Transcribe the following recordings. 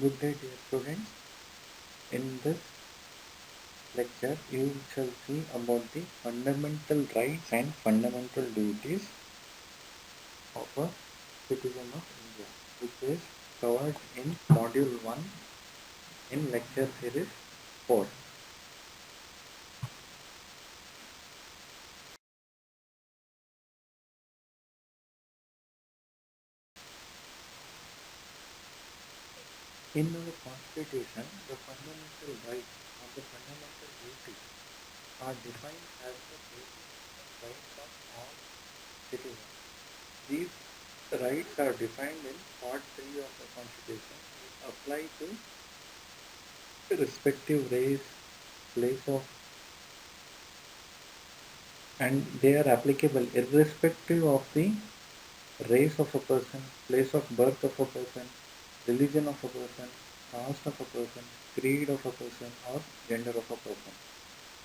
Good day, dear students. In this lecture, you shall see about the fundamental rights and fundamental duties of a citizen of India, which is covered in Module 1 in Lecture Series 4. In our Constitution, the fundamental rights or the fundamental duties are defined as the basic rights of all citizens. These rights are defined in Part 3 of the Constitution, which apply to respective race, place of, and they are applicable irrespective of the race of a person, place of birth of a person, religion of a person, caste of a person, creed of a person, or gender of a person.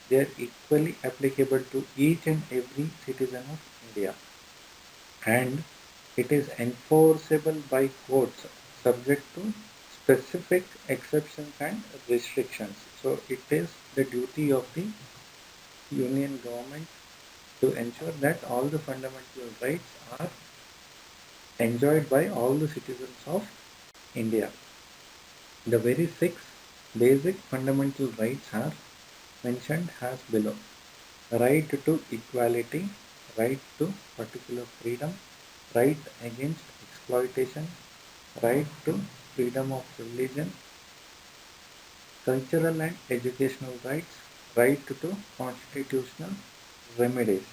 They are equally applicable to each and every citizen of India, and it is enforceable by courts subject to specific exceptions and restrictions. So it is the duty of the union government to ensure that all the fundamental rights are enjoyed by all the citizens of India. The very six basic fundamental rights are mentioned as below: right to equality, right to particular freedom, right against exploitation, right to freedom of religion, cultural and educational rights, right to constitutional remedies.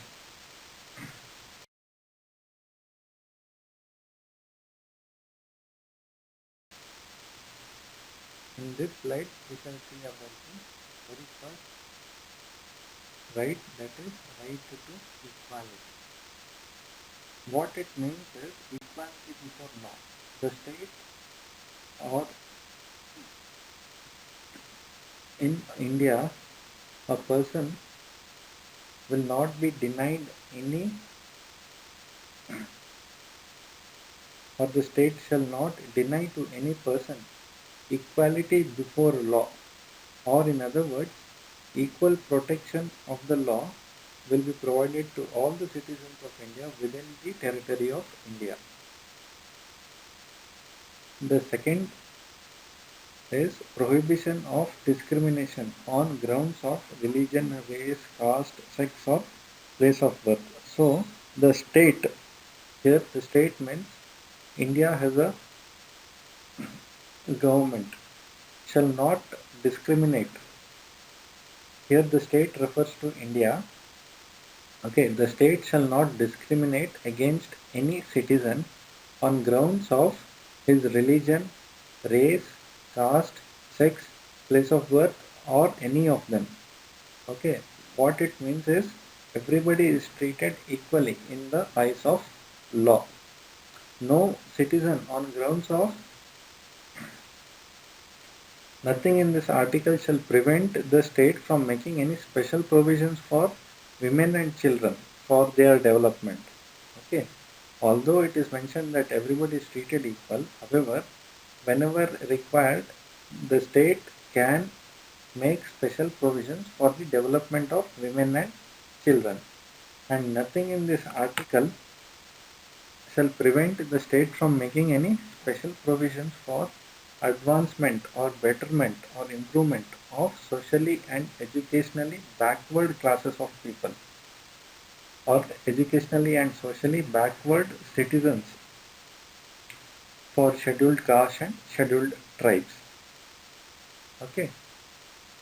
In this slide, we can see about the very first right, that is right to equality. What it means is equality before law. The state or in India, a person will not be denied any, or the state shall not deny to any person equality before law, or in other words, equal protection of the law will be provided to all the citizens of India within the territory of India. The second is prohibition of discrimination on grounds of religion, race, caste, sex, or place of birth. So the state, here the state means India has a government, shall not discriminate. Here the state refers to India. Okay, the state shall not discriminate against any citizen on grounds of his religion, race, caste, sex, place of birth, or any of them. Okay, what it means is everybody is treated equally in the eyes of law. No citizen on grounds of nothing in this article shall prevent the state from making any special provisions for women and children for their development. Okay, although it is mentioned that everybody is treated equal, however, whenever required, the state can make special provisions for the development of women and children. And nothing in this article shall prevent the state from making any special provisions for advancement or betterment or improvement of socially and educationally backward classes of people, or educationally and socially backward citizens, for scheduled castes and scheduled tribes. Okay,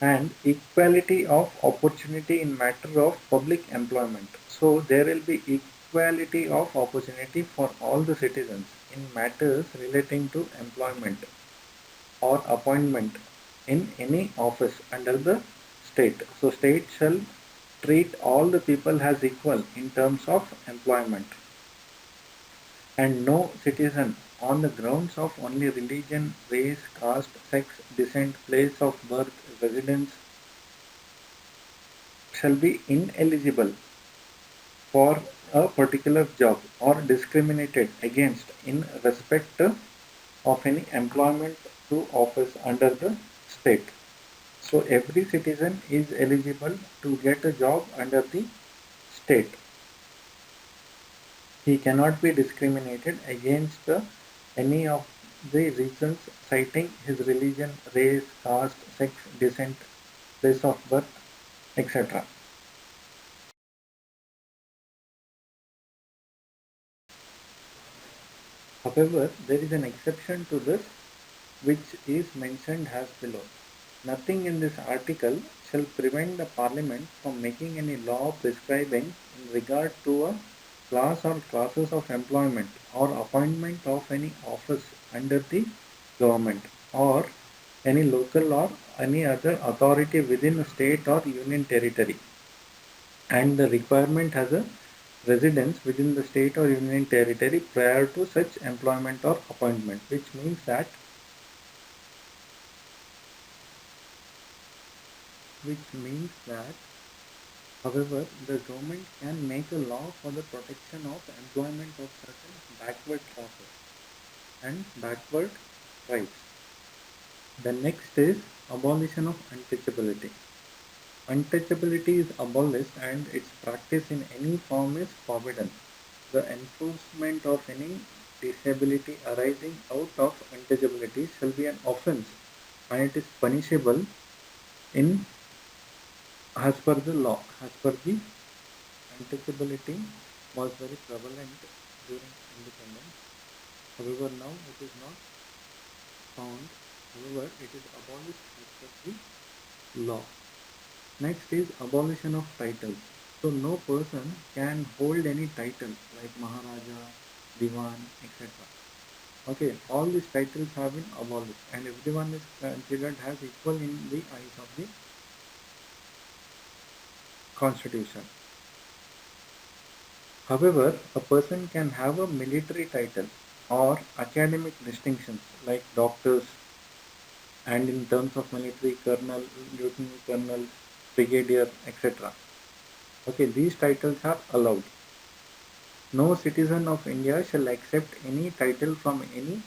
and equality of opportunity in matter of public employment. So there will be equality of opportunity for all the citizens in matters relating to employment or appointment in any office under the state. So state shall treat all the people as equal in terms of employment, and no citizen on the grounds of only religion, race, caste, sex, descent, place of birth, residence shall be ineligible for a particular job or discriminated against in respect of any employment to office under the state. So every citizen is eligible to get a job under the state. He cannot be discriminated against any of the reasons citing his religion, race, caste, sex, descent, place of birth, etc. However, there is an exception to this which is mentioned as below. Nothing in this article shall prevent the Parliament from making any law prescribing in regard to a class or classes of employment or appointment of any office under the government or any local or any other authority within a state or union territory, and the requirement has a residence within the state or union territory prior to such employment or appointment, which means that however, the government can make a law for the protection of employment of certain backward classes and backward tribes. The next is abolition of untouchability. Untouchability is abolished and its practice in any form is forbidden. The enforcement of any disability arising out of untouchability shall be an offence and it is punishable in as per the law. As per the untouchability was very prevalent during independence. However, now it is not found. However, it is abolished as per the law. Next is abolition of titles. So no person can hold any title like Maharaja, Diwan, etc. Okay, all these titles have been abolished and everyone is considered as equal in the eyes of the constitution. However, a person can have a military title or academic distinctions like doctors and in terms of military colonel, lieutenant colonel, brigadier, etc. Okay, these titles are allowed. No citizen of India shall accept any title from any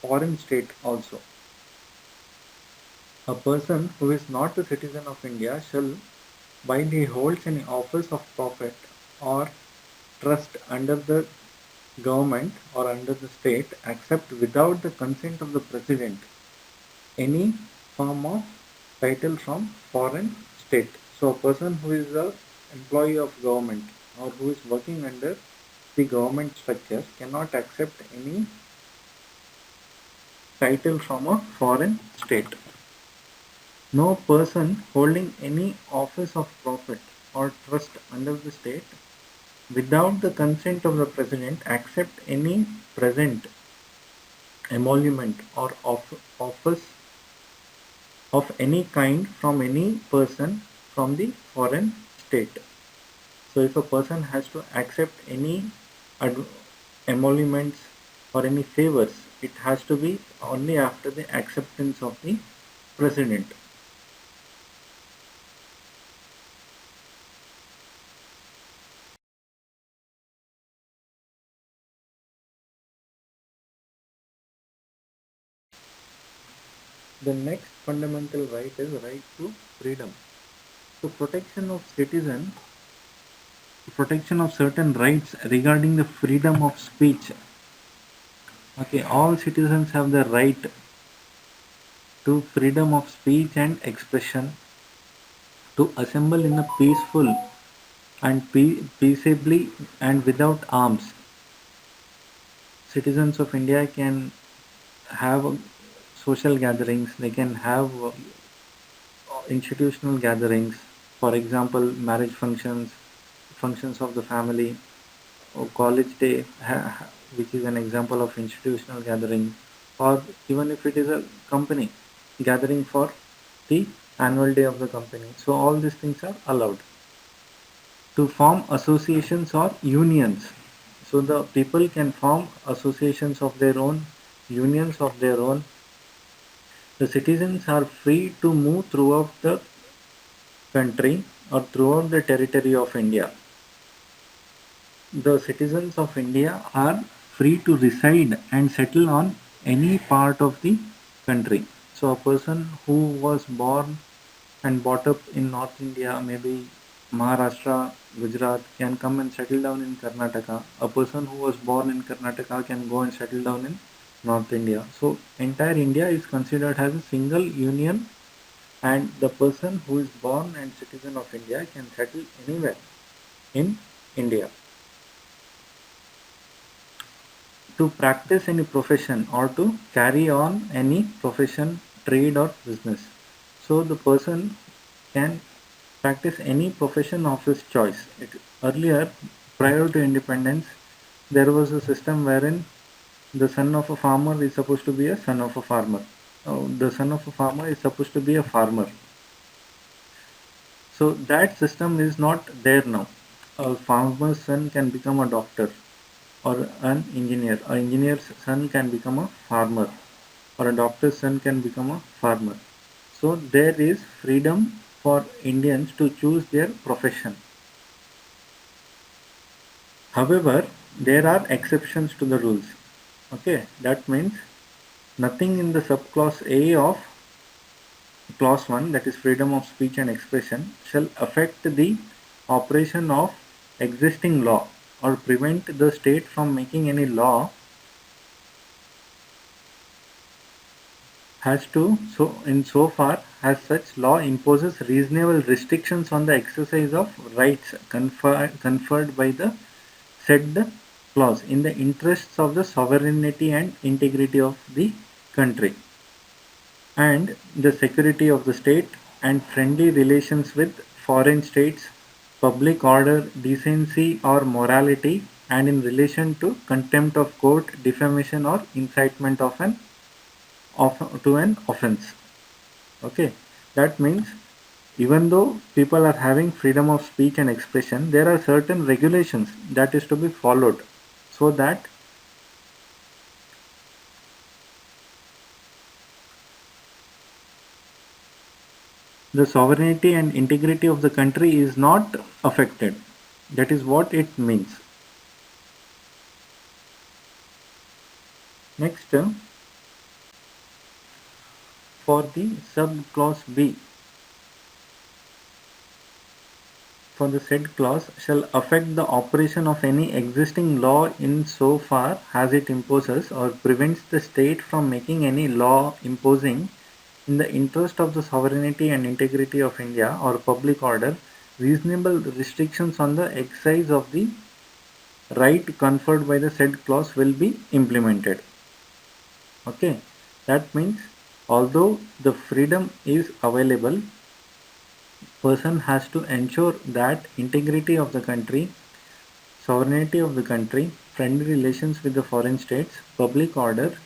foreign state also. A person who is not a citizen of India shall, while he holds any office of profit or trust under the government or under the state, accept without the consent of the president any form of title from foreign state. So a person who is a employee of government or who is working under the government structure cannot accept any title from a foreign state. No person holding any office of profit or trust under the state without the consent of the president accept any present emolument or office of any kind from any person from the foreign state. So if a person has to accept any emoluments or any favors, it has to be only after the acceptance of the president. The next fundamental right is right to freedom. So protection of certain rights regarding the freedom of speech. Okay, all citizens have the right to freedom of speech and expression, to assemble in a peaceful and peaceably and without arms. Citizens of India can have social gatherings, they can have institutional gatherings, for example, marriage functions, functions of the family, or college day, which is an example of institutional gathering, or even if it is a company gathering for the annual day of the company. So all these things are allowed. To form associations or unions. So the people can form associations of their own, unions of their own. The citizens are free to move throughout the country or throughout the territory of India. The citizens of India are free to reside and settle on any part of the country. So a person who was born and brought up in North India, maybe Maharashtra, Gujarat, can come and settle down in Karnataka. A person who was born in Karnataka can go and settle down in North India. So entire India is considered as a single union, and the person who is born and citizen of India can settle anywhere in India. To practice any profession or to carry on any profession, trade or business. So the person can practice any profession of his choice. Earlier, prior to independence, there was a system wherein the son of a farmer is supposed to be a son of a farmer. The son of a farmer is supposed to be a farmer. So that system is not there now. A farmer's son can become a doctor or an engineer. An engineer's son can become a farmer, or a doctor's son can become a farmer. So there is freedom for Indians to choose their profession. However, there are exceptions to the rules. Okay, that means nothing in the subclause A of clause 1, that is freedom of speech and expression, shall affect the operation of existing law or prevent the state from making any law has to, so in so far as such law imposes reasonable restrictions on the exercise of rights conferred by the said clause in the interests of the sovereignty and integrity of the country and the security of the state and friendly relations with foreign states, public order, decency or morality, and in relation to contempt of court, defamation or incitement of to an offense. Okay, that means even though people are having freedom of speech and expression, there are certain regulations that is to be followed so that the sovereignty and integrity of the country is not affected. That is what it means. Next, for the subclause B, for the said clause shall affect the operation of any existing law in so far as it imposes or prevents the state from making any law imposing in the interest of the sovereignty and integrity of India or public order reasonable restrictions on the exercise of the right conferred by the said clause will be implemented. Okay, that means although the freedom is available, person has to ensure that integrity of the country, sovereignty of the country, friendly relations with the foreign states, public order,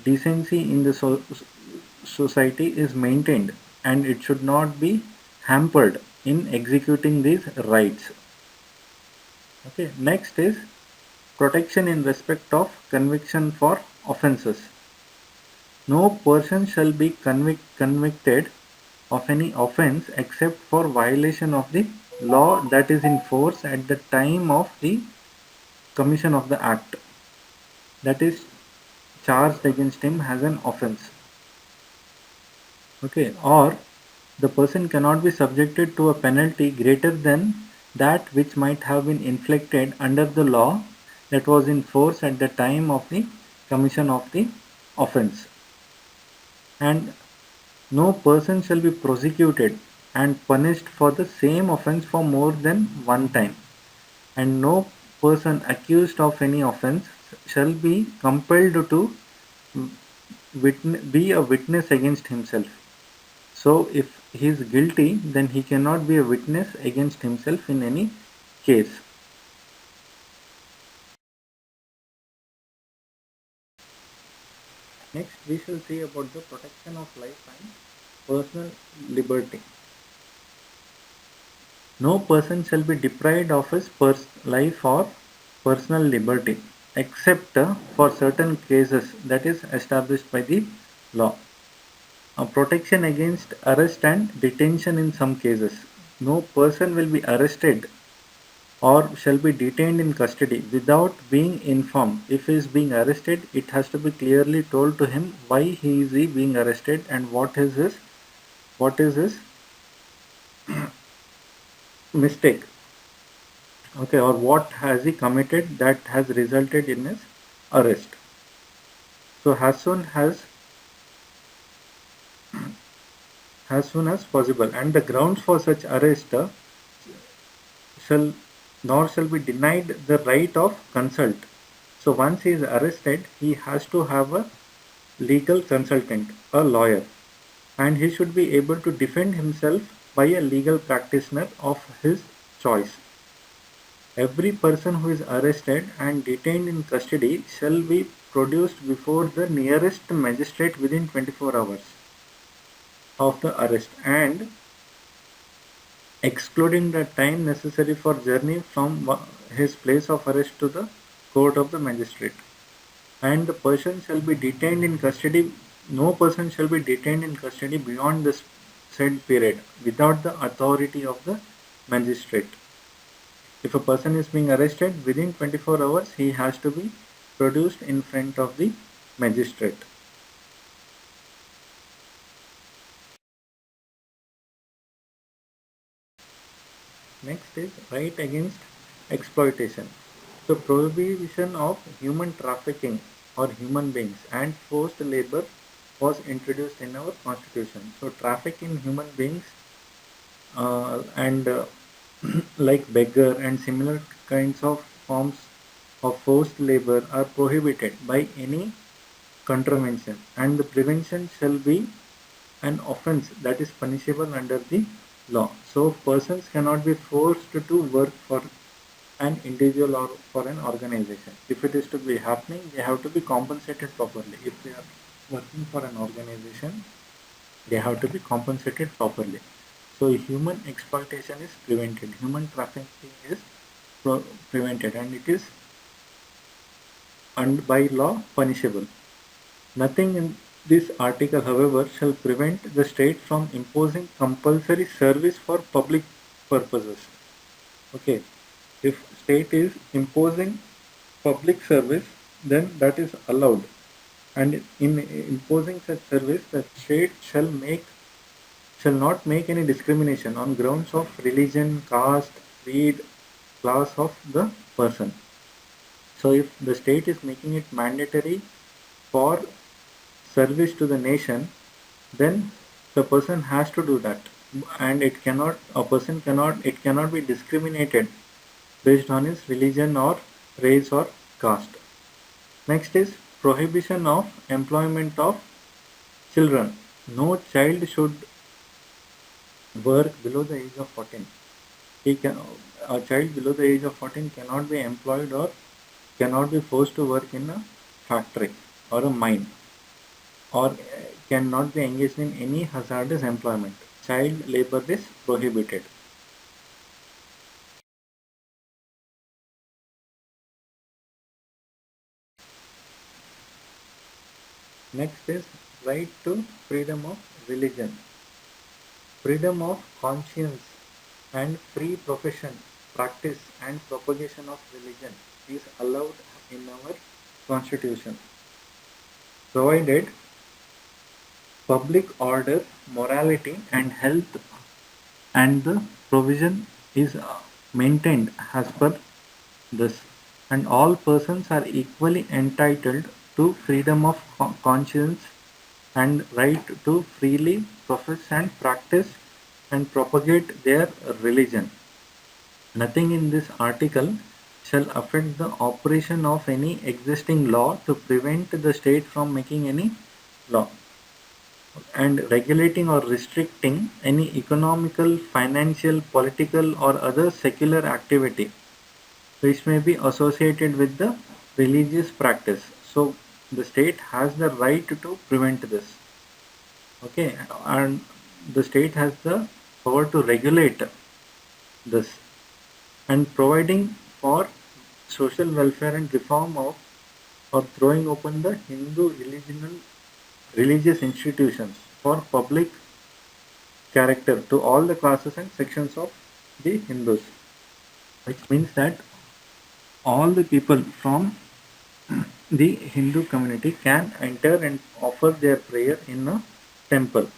decency in the society is maintained, and it should not be hampered in executing these rights. Okay, next is protection in respect of conviction for offences. No person shall be convicted of any offence except for violation of the law that is in force at the time of the commission of the act, that is charged against him as an offence. Okay, or the person cannot be subjected to a penalty greater than that which might have been inflicted under the law that was in force at the time of the commission of the offence. And no person shall be prosecuted and punished for the same offence for more than one time, and no person accused of any offence shall be compelled to be a witness against himself. So if he is guilty, then he cannot be a witness against himself in any case. Next, we shall see about the protection of life and personal liberty. No person shall be deprived of his life or personal liberty except for certain cases that is established by the law. Protection against arrest and detention in some cases. No person will be arrested or shall be detained in custody without being informed. If he is being arrested, it has to be clearly told to him why he is being arrested and what is his mistake, okay, or what has he committed that has resulted in his arrest. So as soon as possible, and the grounds for such arrest shall nor shall be denied the right of consult. So once he is arrested, he has to have a legal consultant, a lawyer, and he should be able to defend himself by a legal practitioner of his choice. Every person who is arrested and detained in custody shall be produced before the nearest magistrate within 24 hours of the arrest, and excluding the time necessary for journey from his place of arrest to the court of the magistrate. And the person shall be detained in custody, no person shall be detained in custody beyond the said period without the authority of the magistrate. If a person is being arrested within 24 hours, he has to be produced in front of the magistrate. Next is right against exploitation. So prohibition of human trafficking or human beings and forced labor was introduced in our constitution. So traffic in human beings and like beggar and similar kinds of forms of forced labor are prohibited by any contravention, and the prevention shall be an offense that is punishable under the law. So persons cannot be forced to work for an individual or for an organization. If it is to be happening, they have to be compensated properly. If they are working for an organization, they have to be compensated properly. So human exploitation is prevented, human trafficking is prevented, and it is by law punishable. Nothing in this article, however, shall prevent the state from imposing compulsory service for public purposes. Okay, if state is imposing public service, then that is allowed, and in imposing such service, the state shall not make any discrimination on grounds of religion, caste, creed, class of the person. So if the state is making it mandatory for service to the nation, then the person has to do that, and it cannot be discriminated based on his religion or race or caste. Next is prohibition of employment of children. No child should work below the age of 14. A child below the age of 14 cannot be employed or cannot be forced to work in a factory or a mine, or cannot be engaged in any hazardous employment. Child labor is prohibited. Next is right to freedom of religion. Freedom of conscience and free profession, practice and propagation of religion is allowed in our constitution, provided public order, morality and health and the provision is maintained as per this, and all persons are equally entitled to freedom of conscience and right to freely profess and practice and propagate their religion. Nothing in this article shall affect the operation of any existing law to prevent the state from making any law and regulating or restricting any economical, financial, political or other secular activity which may be associated with the religious practice. So the state has the right to prevent this. Okay, and the state has the power to regulate this, and providing for social welfare and reform of or throwing open the Hindu religious institutions for public character to all the classes and sections of the Hindus. which means that all the people from the Hindu community can enter and offer their prayer in a temple.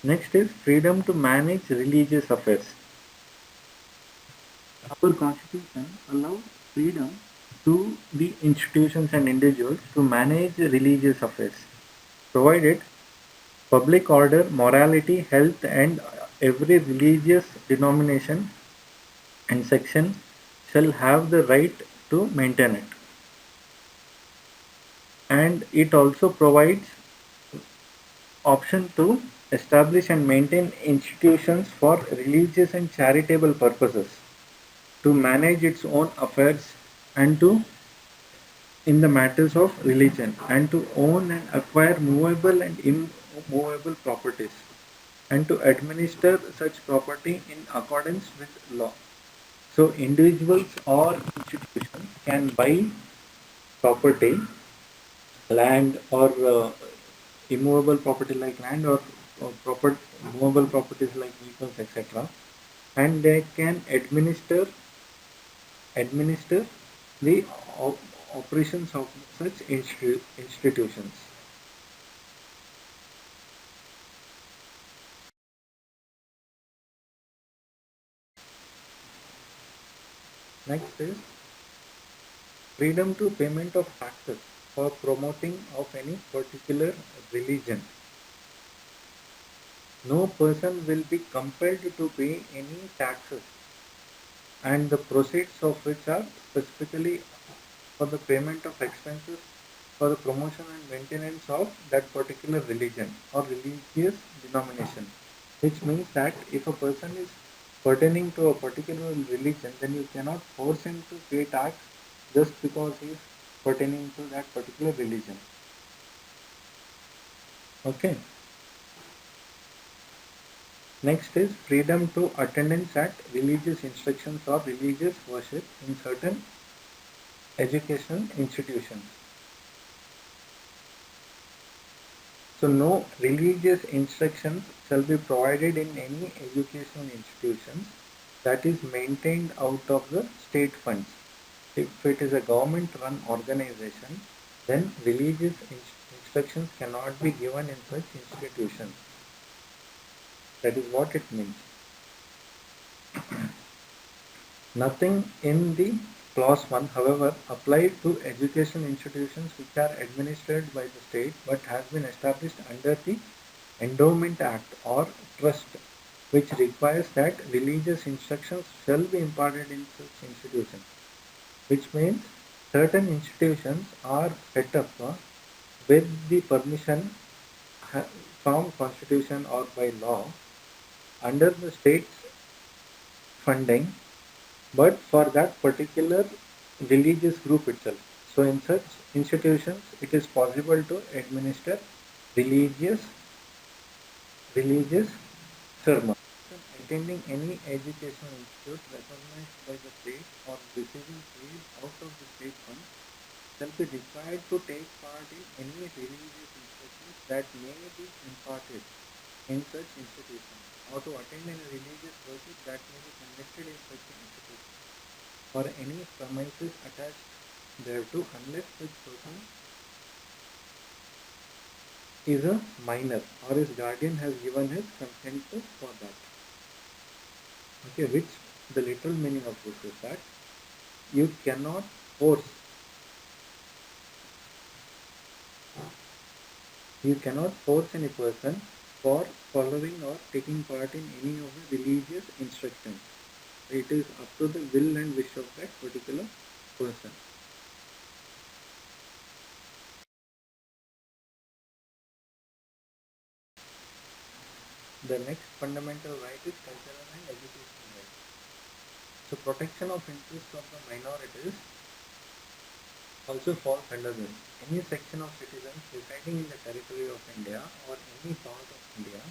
Next is freedom to manage religious affairs. Our constitution allows freedom to the institutions and individuals to manage religious affairs, provided public order, morality, health, and every religious denomination and section shall have the right to maintain it. And it also provides option to establish and maintain institutions for religious and charitable purposes, to manage its own affairs and to in the matters of religion, and to own and acquire movable and immovable properties, and to administer such property in accordance with law. So individuals or institutions can buy property, land, or immovable property like land, or movable properties like vehicles, etc., and they can administer the operations of such institutions. Next is freedom to payment of taxes for promoting of any particular religion. No person will be compelled to pay any taxes, and the proceeds of which are specifically for the payment of expenses for the promotion and maintenance of that particular religion or religious denomination. Which means that if a person is pertaining to a particular religion, then you cannot force him to pay tax just because he is pertaining to that particular religion. Okay. Next is freedom to attendance at religious instructions or religious worship in certain educational institutions. So no religious instructions shall be provided in any educational institutions that is maintained out of the state funds. If it is a government run organization, then religious instructions cannot be given in such institutions. That is what it means. Nothing in the clause 1, however, applied to educational institutions which are administered by the state but has been established under the Endowment Act or trust, which requires that religious instructions shall be imparted in such institutions. Which means certain institutions are set up with the permission from constitution or by law under the state's funding, but for that particular religious group itself. So in such institutions, it is possible to administer religious religious sermons. Attending any educational institute recognized by the state or receiving aid out of the state fund shall be required to take part in any religious instructions that may be imparted in such institution, or to attend any religious worship that may be conducted in such institution, or any premises attached thereto, unless such person is a minor or his guardian has given his consent for that. Okay, which the literal meaning of this is that you cannot force any person for following or taking part in any of the religious instructions. It is up to the will and wish of that particular person. The next fundamental right is cultural and educational right. So protection of interests of the minorities also falls under this. Any section of citizens residing in the territory of India or any part of India,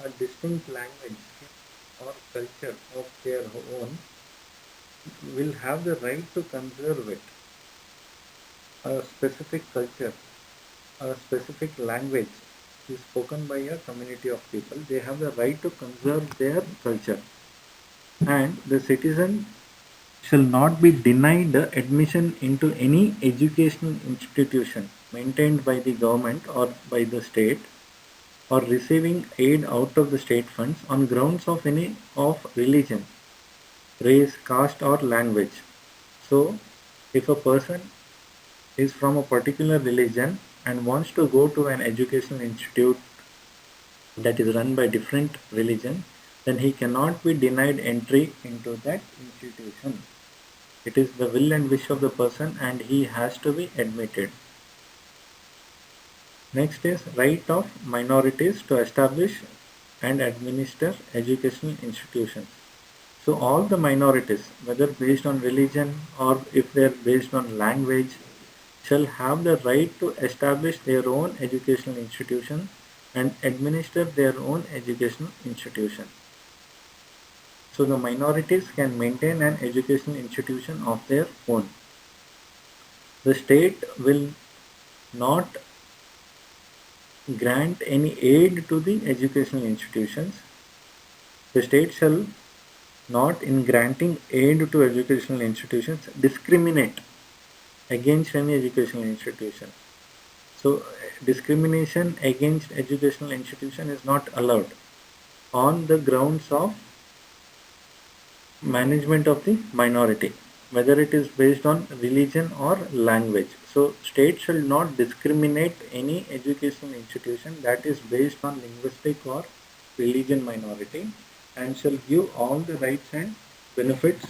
a distinct language or culture of their own, will have the right to conserve it. A specific culture, a specific language is spoken by a community of people. They have the right to conserve their culture. and the citizen shall not be denied admission into any educational institution maintained by the government or by the state or receiving aid out of the state funds on grounds of any of religion, race, caste or language. So if a person is from a particular religion and wants to go to an educational institute that is run by different religion, then he cannot be denied entry into that institution. It is the will and wish of the person and he has to be admitted. Next is right of minorities to establish and administer educational institutions. So all the minorities, whether based on religion or if they are based on language, shall have the right to establish their own educational institution and administer their own educational institution. So the minorities can maintain an educational institution of their own. The state will not grant any aid to the educational institutions. The state shall not, in granting aid to educational institutions, discriminate against any educational institution. So discrimination against educational institution is not allowed on the grounds of management of the minority, whether it is based on religion or language. So state shall not discriminate any educational institution that is based on linguistic or religion minority and shall give all the rights and benefits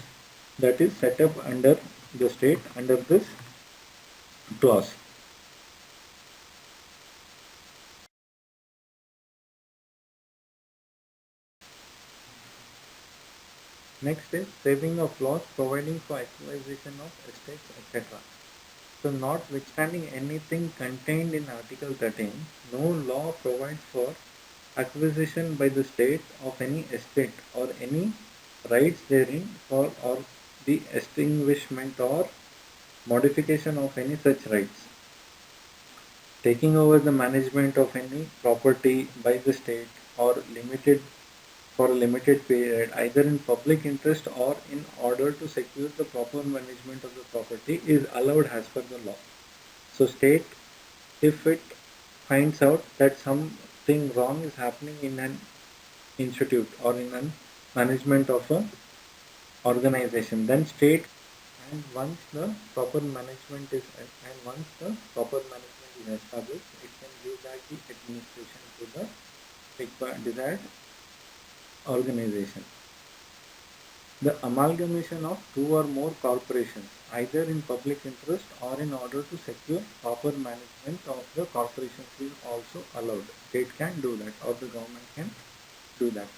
that is set up under the state under this clause. Next is saving of laws providing for equalization of estates, etc. So notwithstanding anything contained in Article 13, no law provides for acquisition by the state of any estate or any rights therein for or the extinguishment or modification of any such rights. Taking over the management of any property by the state or limited for a limited period, either in public interest or in order to secure the proper management of the property is allowed as per the law. So state, if it finds out that something wrong is happening in an institute or in an management of a organization, then state and once the proper management is and once the proper management is established, it can give back the administration to the desired organization. The amalgamation of two or more corporations, either in public interest or in order to secure proper management of the corporations, is also allowed. State can do that or the government can do that.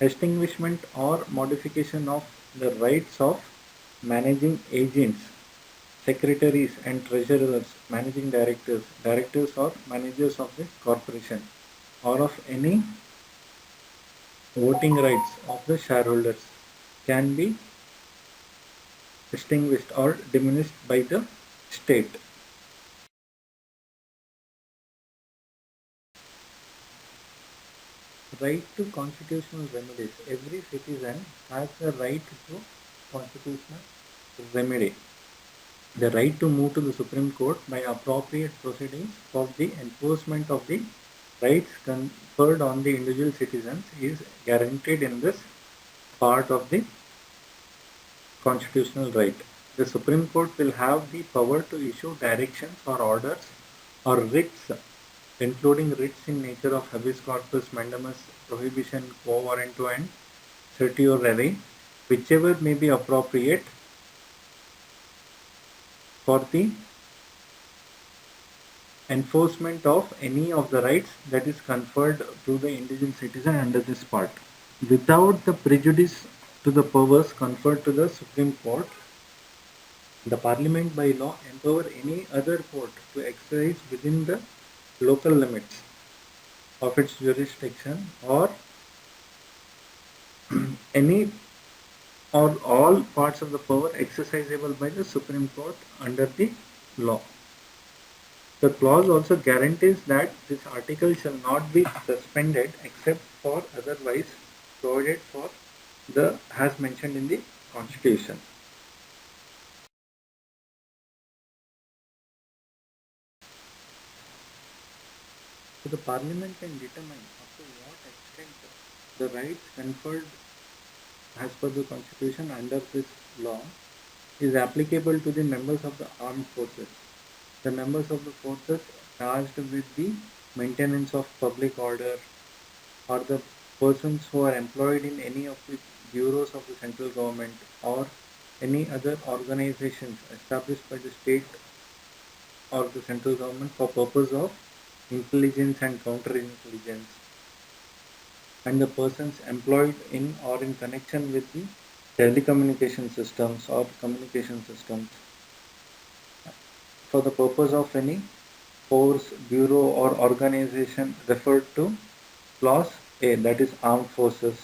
Extinguishment or modification of the rights of managing agents, secretaries and treasurers, managing directors, directors or managers of the corporation, or of any voting rights of the shareholders can be extinguished or diminished by the state. Right to constitutional remedies. Every citizen has the right to constitutional remedy. The right to move to the Supreme Court by appropriate proceedings for the enforcement of the rights conferred on the individual citizens is guaranteed in this part of the constitutional right. The Supreme Court will have the power to issue directions or orders or writs, including writs in nature of habeas corpus, mandamus, prohibition, quo warranto, and certiorari, whichever may be appropriate for the enforcement of any of the rights that is conferred to the individual citizen under this part. Without the prejudice to the powers conferred to the Supreme Court, the Parliament by law empower any other court to exercise within the local limits of its jurisdiction or any or all parts of the power exercisable by the Supreme Court under the law. The clause also guarantees that this article shall not be suspended except for otherwise provided for as mentioned in the Constitution. So the Parliament can determine up to what extent the rights conferred as per the Constitution under this law is applicable to the members of the armed forces. The members of the forces charged with the maintenance of public order, or the persons who are employed in any of the bureaus of the central government or any other organizations established by the state or the central government for purpose of intelligence and counterintelligence, and the persons employed in or in connection with the telecommunication systems or communication systems for the purpose of any force, bureau or organization referred to clause A, that is armed forces,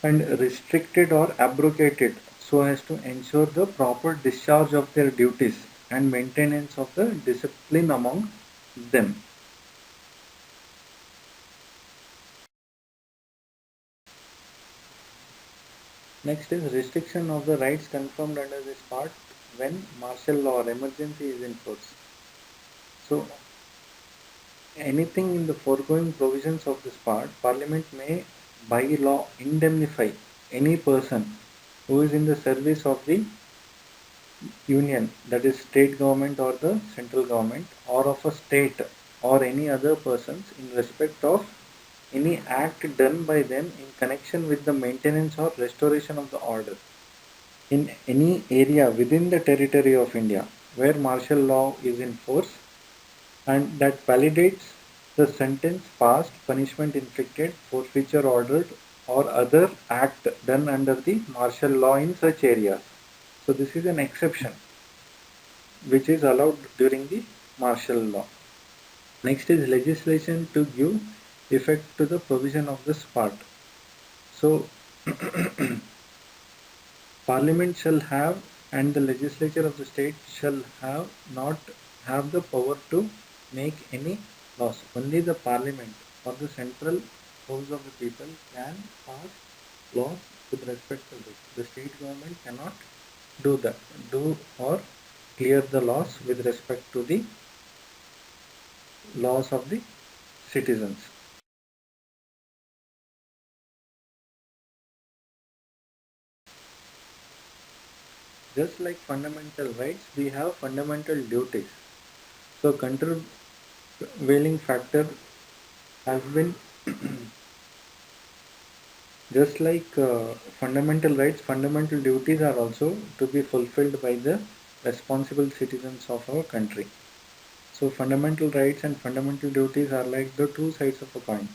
and restricted or abrogated so as to ensure the proper discharge of their duties and maintenance of the discipline among them. Next is restriction of the rights confirmed under this part when martial law or emergency is in force. So anything in the foregoing provisions of this part, Parliament may by law indemnify any person who is in the service of the union, that is state government or the central government, or of a state or any other persons in respect of any act done by them in connection with the maintenance or restoration of the order in any area within the territory of India where martial law is in force, and that validates the sentence passed, punishment inflicted, forfeiture ordered, or other act done under the martial law in such areas. So this is an exception which is allowed during the martial law. Next is legislation to give effect to the provision of this part. So Parliament shall have, and the legislature of the state shall have, not have the power to make any laws. Only the Parliament or the central house of the people can pass laws with respect to this. The state government cannot do or clear the laws with respect to the laws of the citizens. Just like fundamental rights, we have fundamental duties. So countervailing factor has been just like fundamental rights, fundamental duties are also to be fulfilled by the responsible citizens of our country. So fundamental rights and fundamental duties are like the two sides of a coin.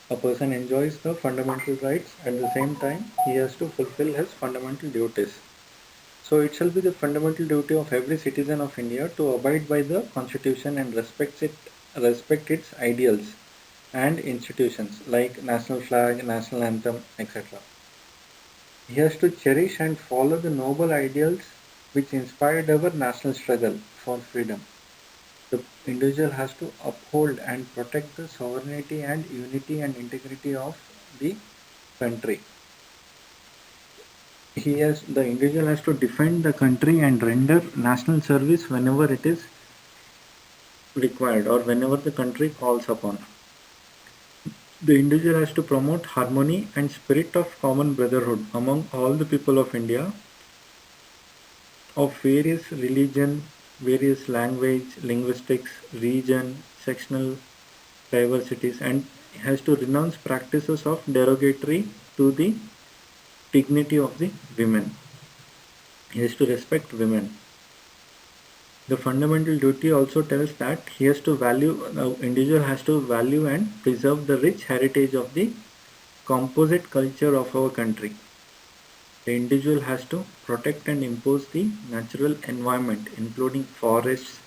A person enjoys the fundamental rights, at the same time he has to fulfill his fundamental duties. So it shall be the fundamental duty of every citizen of India to abide by the Constitution and respect its ideals and institutions like national flag, national anthem, etc. He has to cherish and follow the noble ideals which inspired our national struggle for freedom. The individual has to uphold and protect the sovereignty and unity and integrity of the country. The individual has to defend the country and render national service whenever it is required or whenever the country calls upon. The individual has to promote harmony and spirit of common brotherhood among all the people of India of various religion, various language, linguistics, region, sectional diversities, and has to renounce practices of derogatory to the dignity of the women. He has to respect women. The fundamental duty also tells that the individual has to value and preserve the rich heritage of the composite culture of our country. The individual has to protect and impose the natural environment, including forests.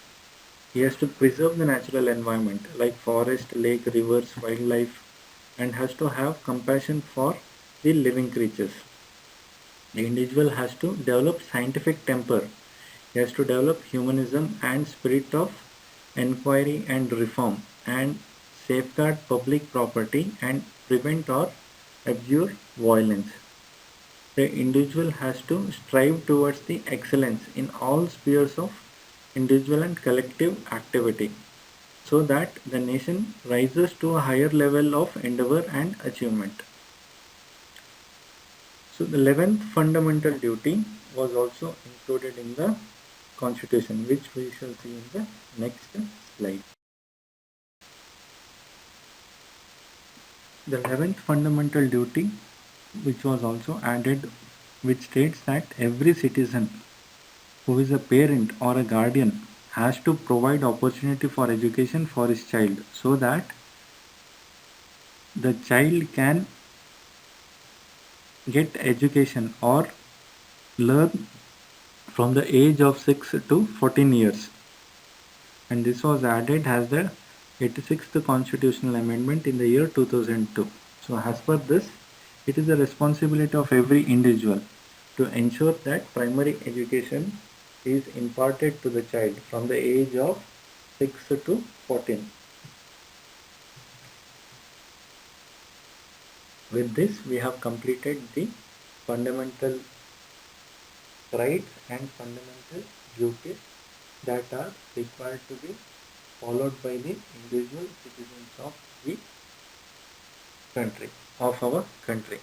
He has to preserve the natural environment like forest, lake, rivers, wildlife, and has to have compassion for the living creatures. The individual has to develop scientific temper. He has to develop humanism and spirit of enquiry and reform, and safeguard public property and prevent or abjure violence. The individual has to strive towards the excellence in all spheres of individual and collective activity, so that the nation rises to a higher level of endeavor and achievement. So the 11th fundamental duty was also included in the Constitution, which we shall see in the next slide. The 11th fundamental duty, which was also added, which states that every citizen who is a parent or a guardian has to provide opportunity for education for his child, so that the child can get education or learn from the age of 6 to 14 years. And this was added as the 86th constitutional amendment in the year 2002. So as per this, it is the responsibility of every individual to ensure that primary education is imparted to the child from the age of 6 to 14. With this, we have completed the fundamental rights and fundamental duties that are required to be followed by the individual citizens of the country, of our country.